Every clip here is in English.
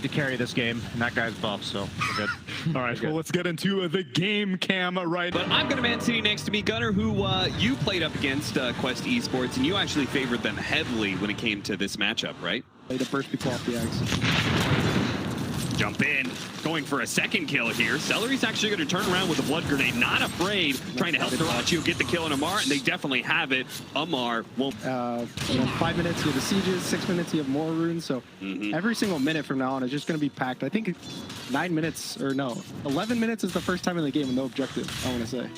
to carry this game, and that guy's buff, so we're good. All right, well, let's get into the game cam right. But I've got a man sitting next to me, Gunnar, who you played up against Quest Esports, and you actually favored them heavily when it came to this matchup, right? The first people off the eggs. Jump in, going for a second kill here. Celery's actually going to turn around with a blood grenade, not afraid, trying to help Duraccio get the kill on Amar, and they definitely have it. Amar won't... 5 minutes, you have the sieges, 6 minutes, you have more runes, so every single minute from now on is just going to be packed. I think 9 minutes, or no, 11 minutes is the first time in the game with no objective, I want to say.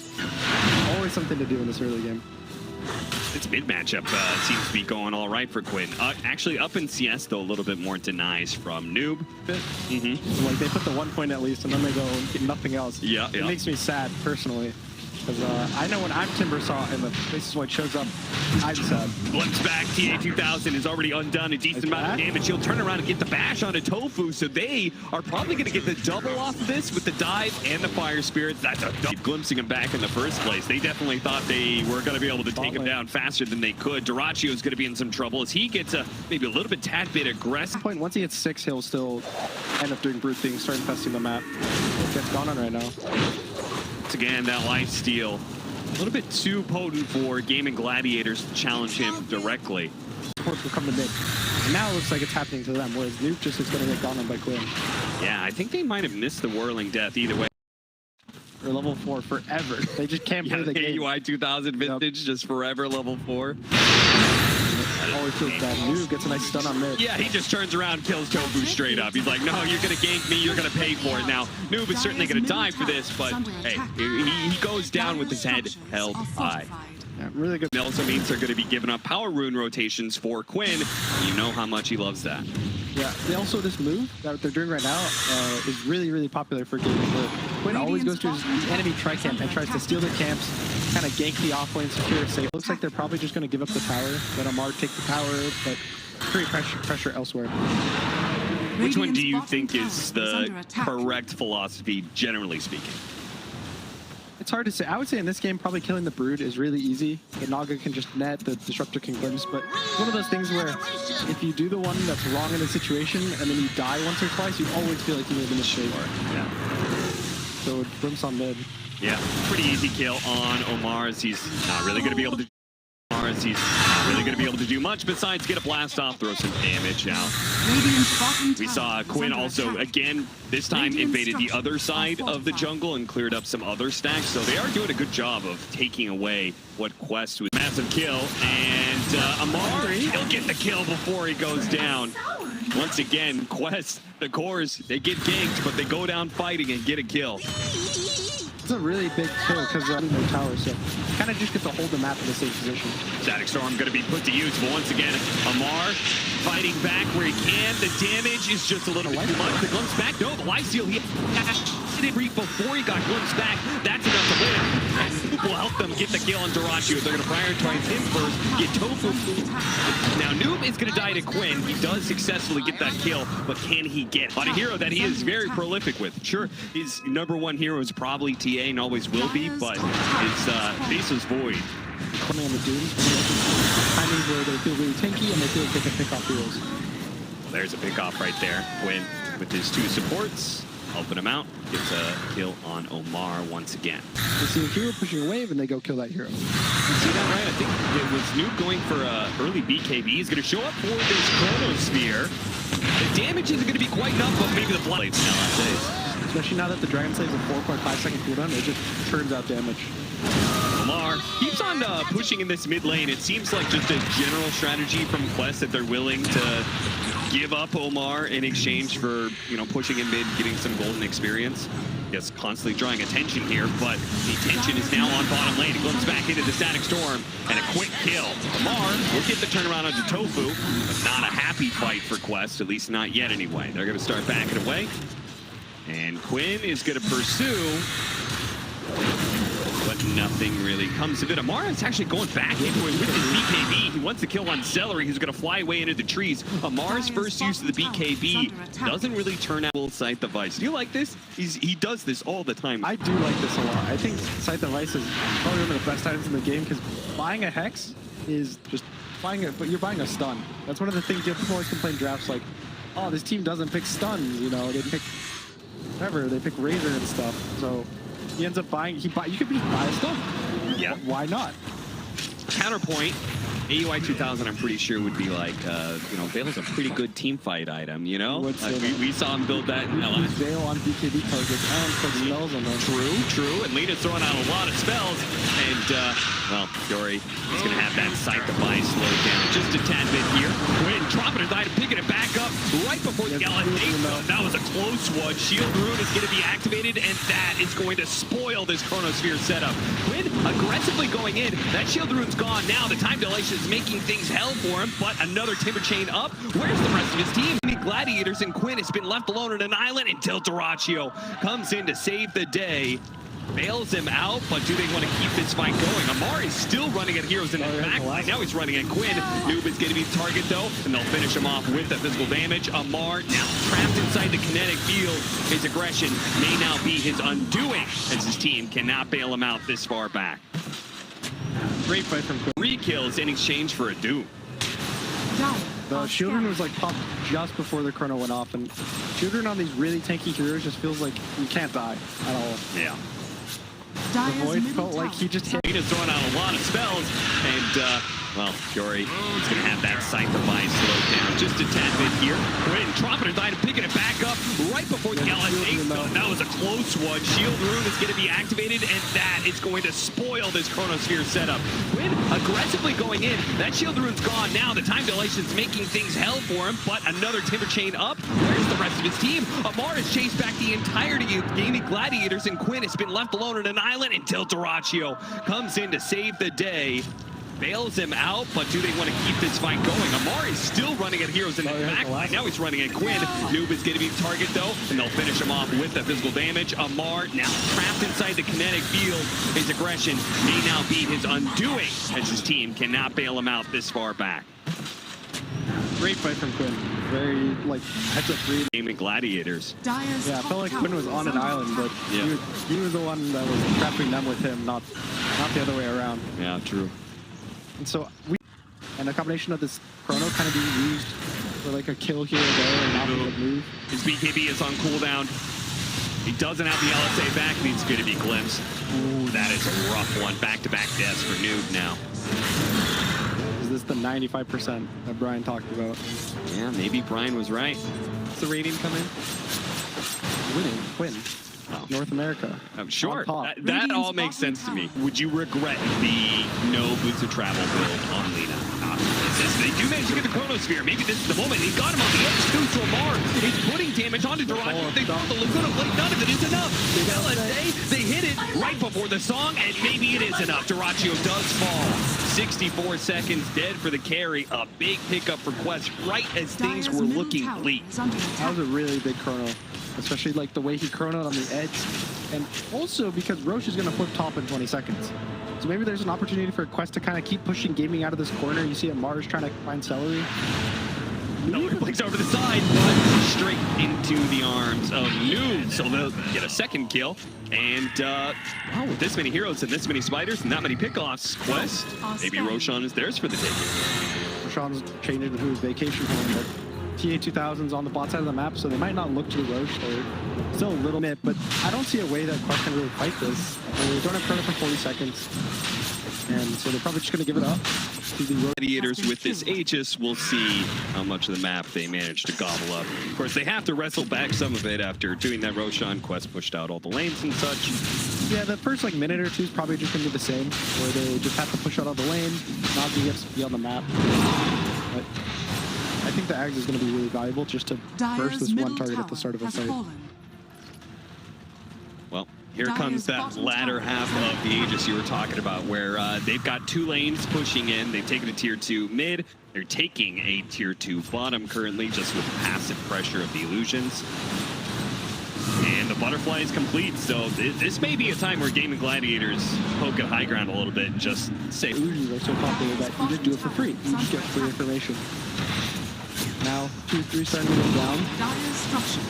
Always something to do in this early game. This mid matchup seems to be going all right for Quinn. Actually, up in CS, though, a little bit more denies from Noob. So, like, they put the 1 point at least, and then they go and get nothing else. Yeah, It makes me sad, personally. Because I know when I'm Timbersaw and the Faces White shows up, I'm sad. Glimpse back, TA2000 is already undone a decent amount of damage. He'll turn around and get the bash onto Tofu, so they are probably going to get the double off of this with the dive and the fire spirits. That's a glimpsing him back in the first place. They definitely thought they were going to be able to take him down faster than they could. Duraccio is going to be in some trouble as he gets maybe a little bit, tad bit aggressive. Once he hits 6, he'll still end up doing brute things, start infesting the map. Gets gone on right now. Once again, that life steal, a little bit too potent for Gaming Gladiators to challenge him directly. Supports will come to mid. And now it looks like it's happening to them, whereas Nuke just is going to get gone on by Quinn. Yeah, I think they might have missed the whirling death either way. Or level 4 forever. They just can't play the game. AUI 2000 vintage, just forever level 4. Always feels bad. Noob gets a nice stun on mid. Yeah, he just turns around and kills Tofu straight up. He's like, no, you're going to gank me, you're going to pay for it. Now, Noob is certainly going to die for this, but hey, he goes down with his head held high. Yeah, really good. It also means they're going to be giving up power rune rotations for Quinn. You know how much he loves that. Yeah, also this move that they're doing right now is really, really popular for gaming. Quinn always goes to his enemy tri-camp and tries to steal their camps, kind of gank the offlane, secure it safe. Looks like they're probably just going to give up the tower, let Amar take the tower, but create pressure elsewhere. Which one do you think is the correct philosophy, generally speaking? It's hard to say. I would say in this game, probably killing the Brood is really easy. The Naga can just net, the Disruptor can glimpse, but it's one of those things where if you do the one that's wrong in a situation and then you die once or twice, you always feel like you made a mistake. Yeah. So glimpse on mid. Yeah, pretty easy kill on Omar as he's not really going to be able to do much besides get a blast off, throw some damage out. We saw Quinn also, again, this time invaded the other side of the jungle and cleared up some other stacks, so they are doing a good job of taking away what Quest was. Massive kill, and Amar, he'll get the kill before he goes down. Once again, Quest, the cores, they get ganked, but they go down fighting and get a kill. It's a really big kill because of no tower, so kind of just get to hold the map in a safe position. Static Storm going to be put to use, but once again, Amar fighting back where he can. The damage is just a little bit too much. The glimpse back, no, the life steal, he did it brief before he got glimpsed back. That's enough to win. And Noob will help them get the kill on Duraccio. They're going to prioritize him first, get Tofu. Now, Noob is going to die to Quinn. He does successfully get that kill, but can he get on a hero that he is very prolific with? Sure, his #1 hero is probably TA and always will be, but his face is void. Coming on the Doom, timings where they feel really tanky and they feel like they can pick off heroes. There's a pick off right there. Quinn with his 2 supports, helping him out, gets a kill on Omar once again. They see a hero pushing a wave and they go kill that hero. You see that right? I think it was Noob going for early BKB. He's going to show up for this Chronosphere. The damage isn't going to be quite enough, but maybe the blood blades nowadays. Especially now that the Dragon Slave's a 4.5-second cooldown, it just turns out damage. Omar keeps on pushing in this mid lane. It seems like just a general strategy from Quest that they're willing to give up Omar in exchange for, you know, pushing in mid, getting some golden experience. Yes, constantly drawing attention here, but the attention is now on bottom lane. It glimpses back into the Static Storm, and a quick kill. Omar will get the turnaround onto Tofu, but not a happy fight for Quest, at least not yet anyway. They're going to start backing away. And Quinn is going to pursue, but nothing really comes of it. Amar is actually going back into it with his BKB. He wants to kill on Celery, who's going to fly away into the trees. Amar's first use of the BKB doesn't really turn out Scythe the Vice. Do you like this? He does this all the time. I do like this a lot. I think Scythe the Vice is probably one of the best items in the game because buying a Hex is just buying it, but you're buying a stun. That's one of the things people always complain drafts like, oh, this team doesn't pick stuns, you know, they pick whatever, they pick Razor and stuff. So he ends up buying, you could be buy a stun. Yeah. Why not? Counterpoint, AUI 2000, I'm pretty sure would be like, you know, Veil's a pretty good team fight item, you know? Like we saw him build that in LS. Veil on BKB targets and put spells on them. True. And Lita's throwing out a lot of spells. And, well, Fury is going to have that sight to buy slowed down just a tad bit here. Quinn dropping his item, picking it back up right before the LS. That was a close one. Shield Rune is going to be activated, and that is going to spoil this Chronosphere setup. Quinn aggressively going in. That Shield Rune's gone now. The time dilation is making things hell for him, but another Timber Chain up. Where's the rest of his team? The Gladiators and Quinn has been left alone on an island until Dyrachyo comes in to save the day. Bails him out, but do they want to keep this fight going? Amar is still running at Heroes in the backline. Now he's running at Quinn. Noob is going to be the target, though, and they'll finish him off with the physical damage. Amar now trapped inside the kinetic field. His aggression may now be his undoing, as his team cannot bail him out this far back. Great fight from Quinn. 3 kills in exchange for a Doom. The Shield Rune was like popped just before the Chrono went off, and Shield Rune on these really tanky heroes just feels like you can't die at all. Yeah. The Void felt like he just hit. He's throwing out a lot of spells, and, well, Fury is going to have that sight to buy slowed down just a tad bit here. Quinn dropping his item, picking it back up right before the LS8. That was a close one. Shield Rune is going to be activated, and that is going to spoil this Chronosphere setup. Quinn aggressively going in. That Shield Rune's gone now. The time dilation is making things hell for him, but another Timber Chain up. Where's the rest of his team? Amar has chased back the entirety of Gaming Gladiators, and Quinn has been left alone on an island until Dyrachyo comes in to save the day. Bails him out, but do they want to keep this fight going? Amar is still running at Heroes in the backline. Now he's running at Quinn. Noob is going to be the target, though, and they'll finish him off with the physical damage. Amar now trapped inside the kinetic field. His aggression may now be his undoing, as his team cannot bail him out this far back. Great fight from Quinn. Very, like, heads-up 3. Gaming Gladiators. Yeah, I felt like Quinn was on an island, but he was the one that was trapping them with him, not the other way around. Yeah, true. And so and a combination of this Chrono kind of being used for like a kill here or there and not a good move. His BKB is on cooldown. He doesn't have the LSA back, and he's going to be glimpsed. Ooh, that is a rough one. Back-to-back deaths for Noob now. Is this the 95% that Brian talked about? Yeah, maybe Brian was right. What's the rating come in? Winning, Quinn. Oh. North America. I'm sure. That all makes sense to me. Would you regret the no boots of travel build on Lina? They do manage to get the Chronosphere. Maybe this is the moment. He got him on the edge too, so Amar is putting damage onto Dyrachyo. They throw the Laguna Blade. None of it is enough. LSA, they hit it right before the song, and maybe it is enough. Dyrachyo does fall. 64 seconds dead for the carry. A big pickup for Quest right as things were looking bleak. That was a really big Chrono. Especially like the way he chronoed on the edge. And also because Roche is going to flip top in 20 seconds. So maybe there's an opportunity for Quest to kind of keep pushing gaming out of this corner. You see Amar's trying to find Celery. No, he flicks over to the side, but straight into the arms of Noob. So they'll get a second kill. And, wow, with this many heroes and this many spiders and that many pickoffs, Quest, maybe Roshan is theirs for the taking. Roshan's changing to his vacation home, but TA2000's on the bot side of the map, so they might not look to the Roche. They're still a little bit, but I don't see a way that Quest can really fight this. They don't have Chrono for 40 seconds, and so they're probably just going to give it up to the Gladiators with this Aegis. We'll see how much of the map they manage to gobble up. Of course, they have to wrestle back some of it after doing that Roshan. Quest pushed out all the lanes and such. Yeah, the first like minute or two is probably just going to be the same, where they just have to push out all the lanes, not be on the map. But I think the Ags is going to be really valuable just to burst this one target at the start of a fight. Well, here comes that latter half of the Aegis you were talking about, where they've got 2 lanes pushing in. They've taken a tier 2 mid. They're taking a tier 2 bottom currently, just with the passive pressure of the illusions. And the butterfly is complete, so this may be a time where Gaming Gladiators poke at high ground a little bit and just say... Illusions are so popular that you just do it for free. You just get free information. Now, 2-3 starting to go down.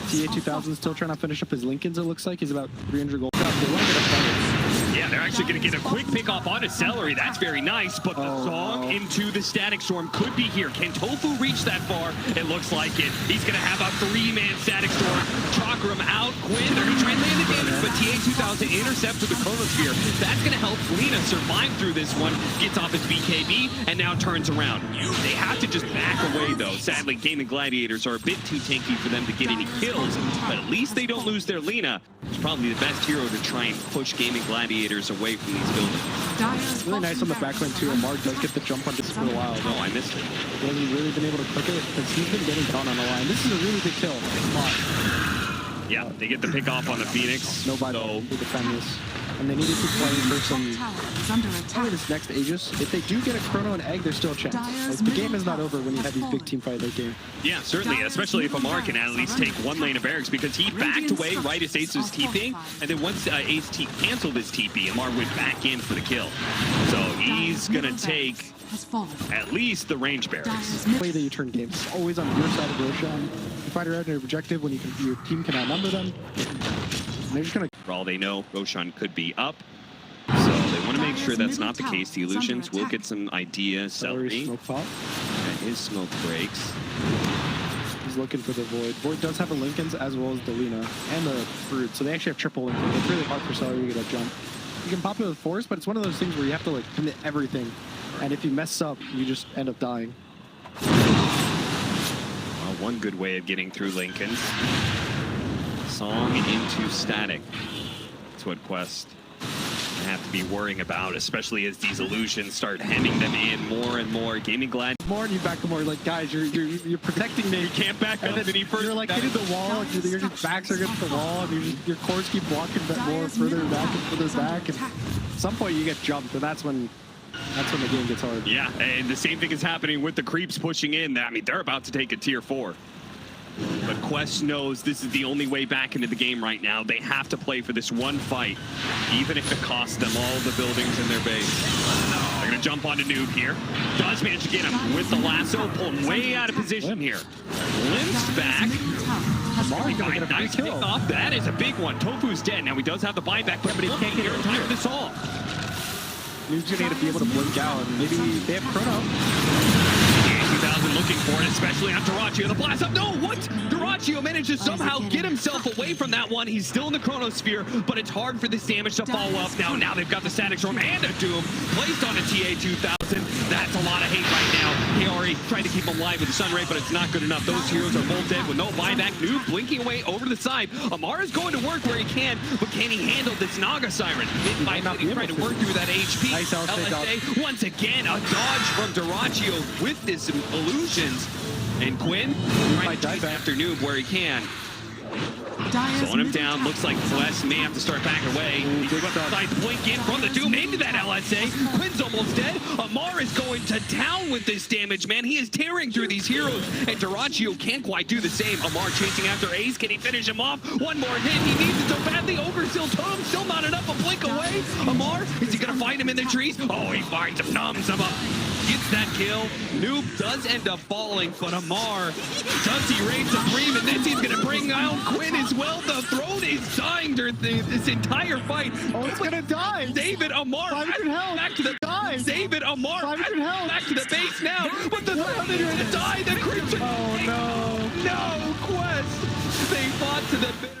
TA2000 is still trying to finish up his Lincolns, it looks like. He's about 300 gold. They want to get a fight. Yeah, they're actually going to get a quick pick off onto Celery. That's very nice, but the song into the Static Storm could be here. Can Tofu reach that far? It looks like it. He's going to have a 3-man Static Storm. Chakram out. Quinn, they're going to try and land the damage, but TA2000 intercepts with the Chronosphere. That's going to help Lena survive through this one. Gets off his BKB and now turns around. They have to just back away, though. Sadly, Gaming Gladiators are a bit too tanky for them to get any kills, but at least they don't lose their Lena. It's probably the best hero to try and push Gaming Gladiators away from these buildings. Really nice on the backline, too. Amar does get the jump on this for a while. No, I missed it. He hasn't really been able to click it because he's been getting done on the line. This is a really big kill. Yeah, they get the pick off on the Phoenix. Nobody to defend this. And they need to keep playing for probably this next Aegis. If they do get a Chrono and Egg, there's still a chance. Like, the game is not over when you have these big team fight late game. Yeah, certainly, especially if Amar can at least take one lane of barracks, because he backed away right as Ace was TPing, and then once Ace canceled his TP, Amar went back in for the kill. So he's going to take at least the range barracks. The way that you turn games. It's always on your side of Roshan. You fight around your objective when your team can outnumber them. And they're just going to... For all they know, Roshan could be up. So they want to make sure that's not the case. The Illusions will get some idea. Celery. Smoke pop. And his smoke breaks. He's looking for the Void. Void does have the Lincolns as well as the Luna and the Brood. So they actually have triple Lincoln. It's really hard for Celery to get a jump. You can pop it with Force, but it's one of those things where you have to like commit everything. And if you mess up, you just end up dying. Well, one good way of getting through Lincolns. Song into Static. That's what Quest have to be worrying about, especially as these Illusions start hemming them in more and more. Gaming Glad. More and you back more like, guys, you're protecting me. You can't back up. And then you're like hitting the wall, and your backs are against the wall, and your cores keep walking more further back and further back. And at some point you get jumped, and that's when the game gets hard. Yeah, and the same thing is happening with the creeps pushing in. I mean, they're about to take a tier 4. But Quest knows this is the only way back into the game right now. They have to play for this one fight, even if it costs them all the buildings in their base. They're going to jump onto Noob here. Does manage to get him with the lasso, pulled way out of position here. Limps back. Nice pick off. That is a big one. Tofu's dead. Now he does have the buyback, but he can't get in time for this all. Noob's going to need to be able to blink out, and maybe they have Chrono. 2000 looking for it, especially on Duraccio. The blast up. No, what? Duraccio managed to somehow get himself away from that one. He's still in the Chronosphere, but it's hard for this damage to follow up. Now they've got the Static Storm and a Doom placed on a TA2000. That's a lot of hate right now. Kaori tried to keep him alive with the Sunray, but it's not good enough. Those heroes are both dead with no buyback. Noob blinking away over to the side. Amar is going to work where he can, but can he handle this Naga Siren? He's trying to work through that HP. Nice LSA, once again, a dodge from Duraccio with this Illusions. And Quinn trying to chase after Noob where he can. Slowing him down. Looks like Quest may have to start backing away. He's got the side blink in from the Doom into that LSA. Quinn's almost dead. Amar is going to town with this damage, man. He is tearing through these heroes, and Duraccio can't quite do the same. Amar chasing after Ace. Can he finish him off? One more hit. He needs it so badly. Ogre still totem. Still not enough. A blink away. Amar, is he going to find him in the trees? Oh, he finds him. Numbs him up. Gets that kill. Noob does end up falling, but Amar does he reign supreme, and this he's going to bring out Quinn as well. The throne is dying during this entire fight. Oh, it's going to die. David Amar back to the die. David Amar back to the base now. But the throne is going to die. The creeps are... Oh, no. No, Quest. They fought to the bitter.